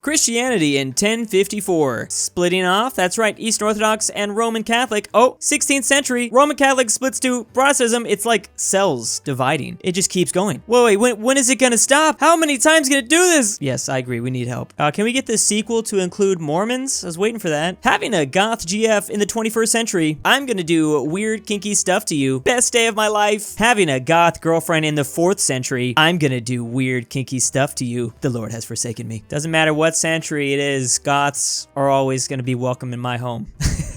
Christianity in 1054. Splitting off, that's right, Eastern Orthodox and Roman Catholic. Oh, 16th century, Roman Catholic splits to Protestantism. It's like cells dividing. It just keeps going. Whoa, wait, when is it gonna stop? How many times can it do this? Yes, I agree, we need help. Can we get the sequel to include Mormons? I was waiting for that. Having a goth GF in the 21st century, I'm gonna do weird kinky stuff to you. Best day of my life. Having a goth girlfriend in the 4th century, I'm gonna do weird kinky stuff to you. The Lord has forsaken me. Doesn't matter what century it is, goths are always gonna be welcome in my home.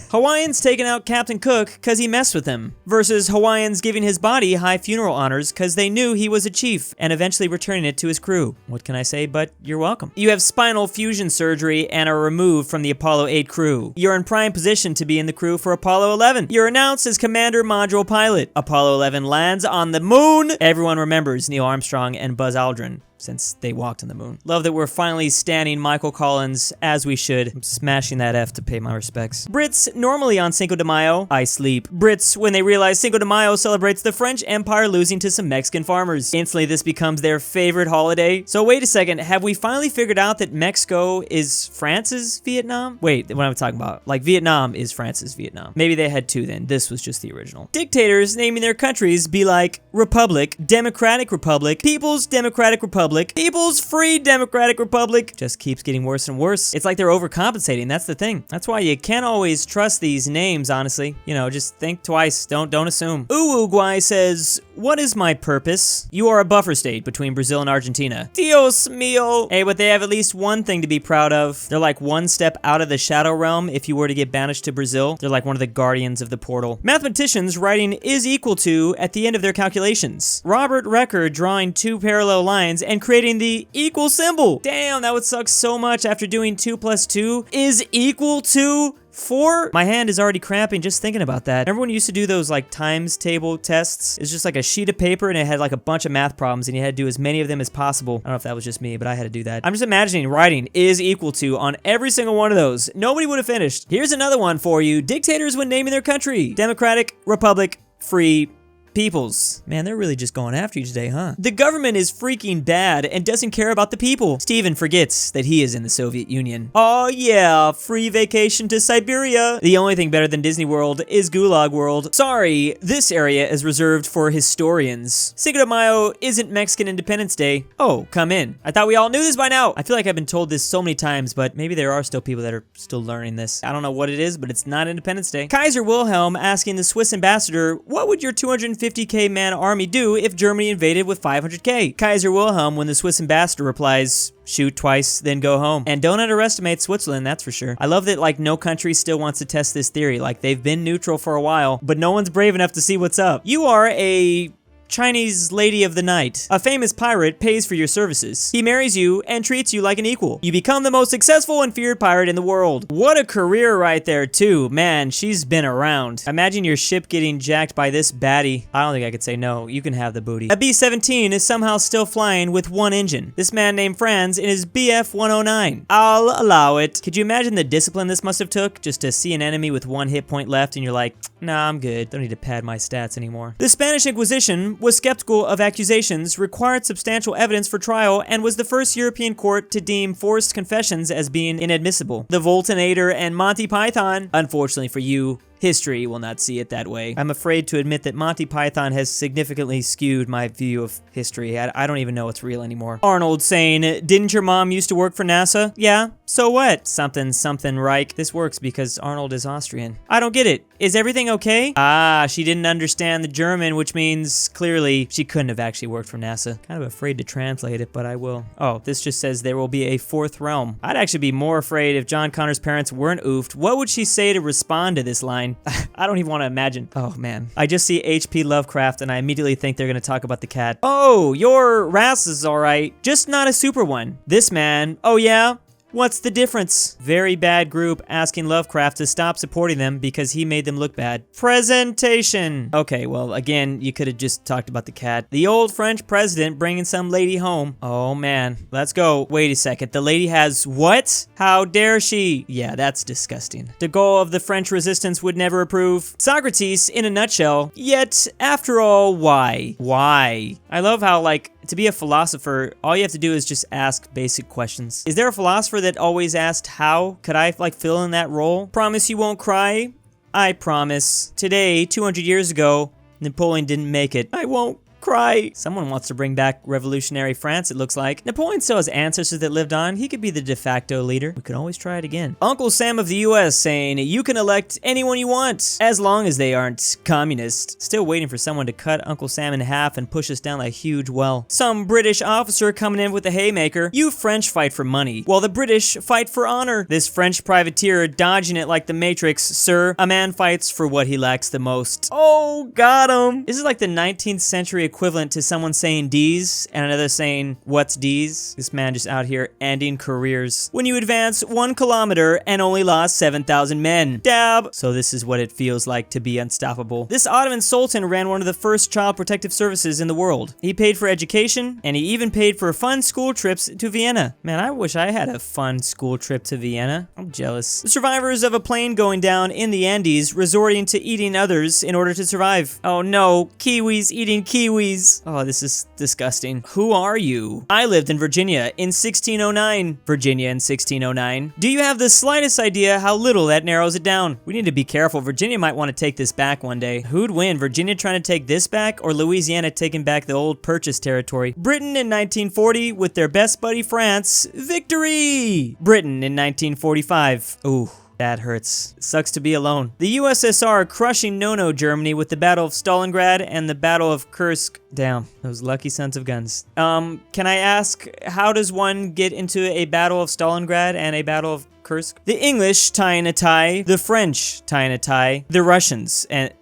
Hawaiians taking out Captain Cook because he messed with them, versus Hawaiians giving his body high funeral honors because they knew he was a chief and eventually returning it to his crew. What can I say but you're welcome. You have spinal fusion surgery and are removed from the Apollo 8 crew. You're in prime position to be in the crew for Apollo 11. You're announced as Commander Module Pilot. Apollo 11 lands on the moon. Everyone remembers Neil Armstrong and Buzz Aldrin, since they walked on the moon. Love that we're finally standing Michael Collins as we should. I'm smashing that F to pay my respects. Brits normally on Cinco de Mayo, I sleep. Brits, when they realize Cinco de Mayo celebrates the French Empire losing to some Mexican farmers. Instantly, this becomes their favorite holiday. So wait a second, have we finally figured out that Mexico is France's Vietnam? Wait, what am I talking about? Like Vietnam is France's Vietnam. Maybe they had two then. This was just the original. Dictators naming their countries be like Republic, Democratic Republic, People's Democratic Republic, People's Free Democratic Republic. Just keeps getting worse and worse. It's like they're overcompensating. That's the thing. That's why you can't always trust these names, honestly. You know, just think twice. Don't assume. Uruguay says, what is my purpose? You are a buffer state between Brazil and Argentina. Dios mío. Hey, but they have at least one thing to be proud of. They're like one step out of the shadow realm if you were to get banished to Brazil. They're like one of the guardians of the portal. Mathematicians writing is equal to at the end of their calculations. Robert Recker drawing two parallel lines and creating the equal symbol. Damn, that would suck so much after doing 2 + 2 is equal to 4? My hand is already cramping just thinking about that. Remember when you used to do those like times table tests? It's just like a sheet of paper and it had like a bunch of math problems and you had to do as many of them as possible. I don't know if that was just me, but I had to do that. I'm just imagining writing is equal to on every single one of those. Nobody would have finished. Here's another one for you. Dictators when naming their country. Democratic, Republic, Free, Peoples. Man, they're really just going after you today, huh? The government is freaking bad and doesn't care about the people. Steven forgets that he is in the Soviet Union. Oh yeah, free vacation to Siberia. The only thing better than Disney World is Gulag World. Sorry, this area is reserved for historians. Cinco de Mayo isn't Mexican Independence Day. Oh, come in. I thought we all knew this by now. I feel like I've been told this so many times, but maybe there are still people that are still learning this. I don't know what it is, but it's not Independence Day. Kaiser Wilhelm asking the Swiss ambassador, what would your 250K man army do if Germany invaded with 500K? Kaiser Wilhelm, when the Swiss ambassador replies, shoot twice, then go home. And don't underestimate Switzerland, that's for sure. I love that like no country still wants to test this theory. Like they've been neutral for a while, but no one's brave enough to see what's up. You are a Chinese lady of the night. A famous pirate pays for your services. He marries you and treats you like an equal. You become the most successful and feared pirate in the world. What a career right there too. Man, she's been around. Imagine your ship getting jacked by this baddie. I don't think I could say no. You can have the booty. A B-17 is somehow still flying with one engine. This man named Franz in his BF-109. I'll allow it. Could you imagine the discipline this must have took just to see an enemy with 1 hit point left and you're like, nah, I'm good. Don't need to pad my stats anymore. The Spanish Inquisition was skeptical of accusations, required substantial evidence for trial, and was the first European court to deem forced confessions as being inadmissible. The Voltinator and Monty Python, unfortunately for you, history will not see it that way. I'm afraid to admit that Monty Python has significantly skewed my view of history. I don't even know what's real anymore. Arnold saying, didn't your mom used to work for NASA? Yeah, so what? Something Reich. This works because Arnold is Austrian. I don't get it. Is everything okay? Ah, she didn't understand the German, which means clearly she couldn't have actually worked for NASA. Kind of afraid to translate it, but I will. Oh, this just says there will be a 4th realm. I'd actually be more afraid if John Connor's parents weren't oofed. What would she say to respond to this line? I don't even want to imagine. Oh man. I just see H.P. Lovecraft and I immediately think they're gonna talk about the cat. Oh, your Ras is alright, just not a super one. This man, oh yeah? What's the difference? Very bad group asking Lovecraft to stop supporting them because he made them look bad. Presentation. Okay, well, again, you could have just talked about the cat. The old French president bringing some lady home. Oh, man. Let's go. Wait a second. The lady has what? How dare she? Yeah, that's disgusting. De Gaulle of the French resistance would never approve. Socrates, in a nutshell. Yet, after all, why? Why? I love how, like, to be a philosopher, all you have to do is just ask basic questions. Is there a philosopher that always asked how? Could I, like, fill in that role? Promise you won't cry? I promise. Today, 200 years ago, Napoleon didn't make it. I won't cry. Someone wants to bring back revolutionary France, it looks like. Napoleon still has ancestors that lived on. He could be the de facto leader. We could always try it again. Uncle Sam of the US saying, you can elect anyone you want, as long as they aren't communist. Still waiting for someone to cut Uncle Sam in half and push us down a huge well. Some British officer coming in with a haymaker. You French fight for money, while the British fight for honor. This French privateer dodging it like the Matrix. Sir, a man fights for what he lacks the most. Oh, got him. This is like the 19th century equivalent to someone saying D's and another saying, what's D's? This man just out here ending careers. When you advance 1 kilometer and only lost 7,000 men. Dab! So this is what it feels like to be unstoppable. This Ottoman Sultan ran one of the first child protective services in the world. He paid for education, and he even paid for fun school trips to Vienna. Man, I wish I had a fun school trip to Vienna. I'm jealous. The survivors of a plane going down in the Andes resorting to eating others in order to survive. Oh no, kiwis eating kiwis. Oh, this is disgusting. Who are you? I lived in Virginia in 1609. Virginia in 1609. Do you have the slightest idea how little that narrows it down? We need to be careful. Virginia might want to take this back one day. Who'd win? Virginia trying to take this back or Louisiana taking back the old purchase territory? Britain in 1940 with their best buddy France. Victory! Britain in 1945. Ooh. That hurts. It sucks to be alone. The USSR crushing No-No Germany with the Battle of Stalingrad and the Battle of Kursk. Damn, those lucky sons of guns. Can I ask, how does one get into a Battle of Stalingrad and a Battle of Kursk? The English tying a tie, the French tying a tie, the Russians and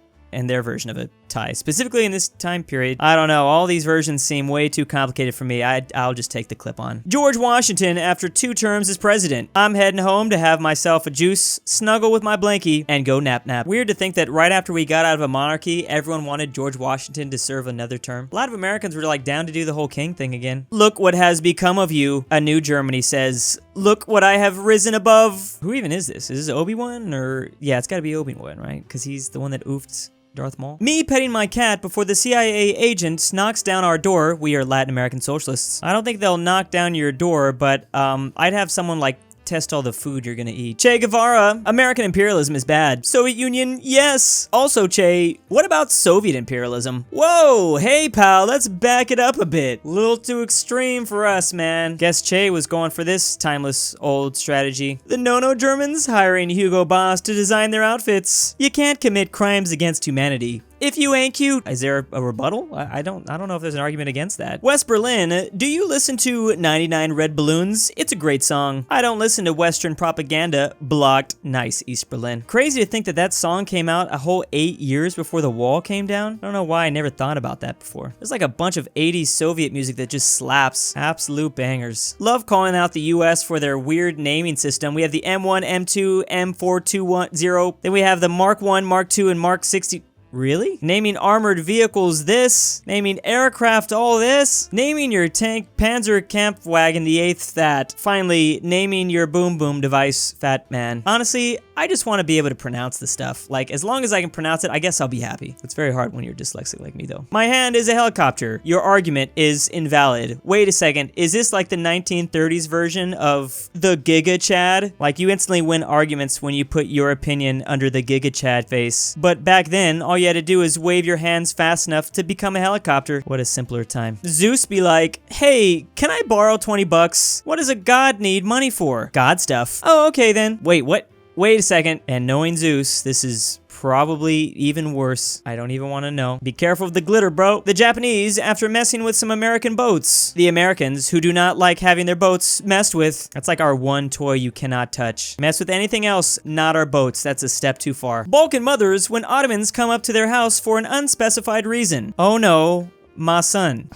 their version of a tie. Specifically in this time period, I don't know, all these versions seem way too complicated for me. I'll just take the clip on. George Washington after 2 terms as president. I'm heading home to have myself a juice, snuggle with my blankie, and go nap. Weird to think that right after we got out of a monarchy, everyone wanted George Washington to serve another term. A lot of Americans were like down to do the whole king thing again. Look what has become of you, a new Germany says. Look what I have risen above. Who even is this? Is this Obi-Wan or? Yeah, it's gotta be Obi-Wan, right? Because he's the one that oofed Darth Maul. Me petting my cat before the CIA agent knocks down our door. We are Latin American socialists. I don't think they'll knock down your door, but I'd have someone like test all the food you're gonna eat. Che Guevara, American imperialism is bad. Soviet Union, yes. Also, Che, what about Soviet imperialism? Whoa, hey pal, let's back it up a bit. A little too extreme for us, man. Guess Che was going for this timeless old strategy. The No-No Germans hiring Hugo Boss to design their outfits. You can't commit crimes against humanity if you ain't cute. Is there a rebuttal? I don't know if there's an argument against that. West Berlin, do you listen to 99 Red Balloons? It's a great song. I don't listen to Western propaganda. Blocked. Nice, East Berlin. Crazy to think that that song came out a whole 8 years before the wall came down. I don't know why I never thought about that before. There's like a bunch of 80s Soviet music that just slaps. Absolute bangers. Love calling out the US for their weird naming system. We have the M1, M2, M4210. Then we have the Mark 1, Mark 2, and Mark 60. Really? Naming armored vehicles this? Naming aircraft all this? Naming your tank Panzer Kampfwagen the 8th that? Finally, naming your boom boom device Fat Man. Honestly, I just want to be able to pronounce the stuff. Like, as long as I can pronounce it, I guess I'll be happy. It's very hard when you're dyslexic like me though. My hand is a helicopter. Your argument is invalid. Wait a second, is this like the 1930s version of the Giga Chad? Like, you instantly win arguments when you put your opinion under the Giga Chad face. But back then, all you had to do is wave your hands fast enough to become a helicopter. What a simpler time. Zeus be like, hey, can I borrow 20 bucks? What does a god need money for? God stuff. Oh, okay then. Wait, what? Wait a second. And knowing Zeus, this is probably even worse. I don't even want to know. Be careful of the glitter, bro. The Japanese, after messing with some American boats. The Americans, who do not like having their boats messed with. That's like our one toy you cannot touch. Mess with anything else, not our boats. That's a step too far. Balkan mothers, when Ottomans come up to their house for an unspecified reason. Oh no, my son.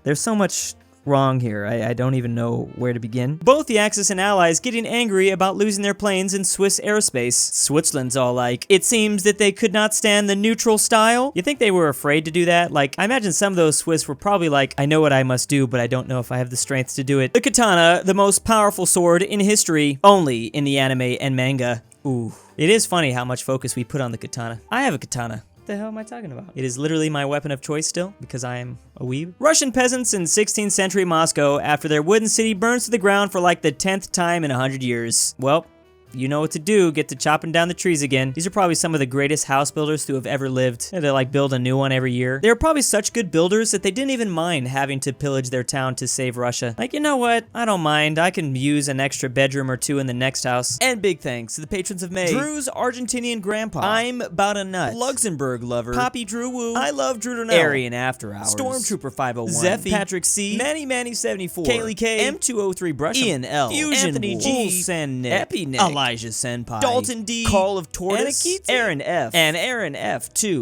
There's so much wrong here. I don't even know where to begin. Both the Axis and Allies getting angry about losing their planes in Swiss airspace. Switzerland's all like, it seems that they could not stand the neutral style. You think they were afraid to do that? Like, I imagine some of those Swiss were probably like, I know what I must do, but I don't know if I have the strength to do it. The katana, the most powerful sword in history, only in the anime and manga. Ooh. It is funny how much focus we put on the katana. I have a katana. the hell am I talking about? It is literally my weapon of choice still, because I am a weeb. Russian peasants in 16th century Moscow after their wooden city burns to the ground for like the 10th time in 100 years. Well, you know what to do, get to chopping down the trees again. These are probably some of the greatest house builders to have ever lived. They like build a new one every year. They were probably such good builders that they didn't even mind having to pillage their town to save Russia. Like, you know what? I don't mind. I can use an extra bedroom or two in the next house. And big thanks to the patrons of May. Drew's Argentinian Grandpa. I'm About a Nut. LuxembourgLover. Poppy Drew Woo. I Love Drew Durnil. AryanAfterHours. Stormtrooper 501. Zeffi. Patrick C. Manny 74. Kaylee K. M203 BrushEm. Ian L. FusionWolf. Anthony G. SenNick. EpiNick. Elijah Senpai. Dalton D. Call of Tortoise. Anikyte. Aaron F. And Aaron F. 2.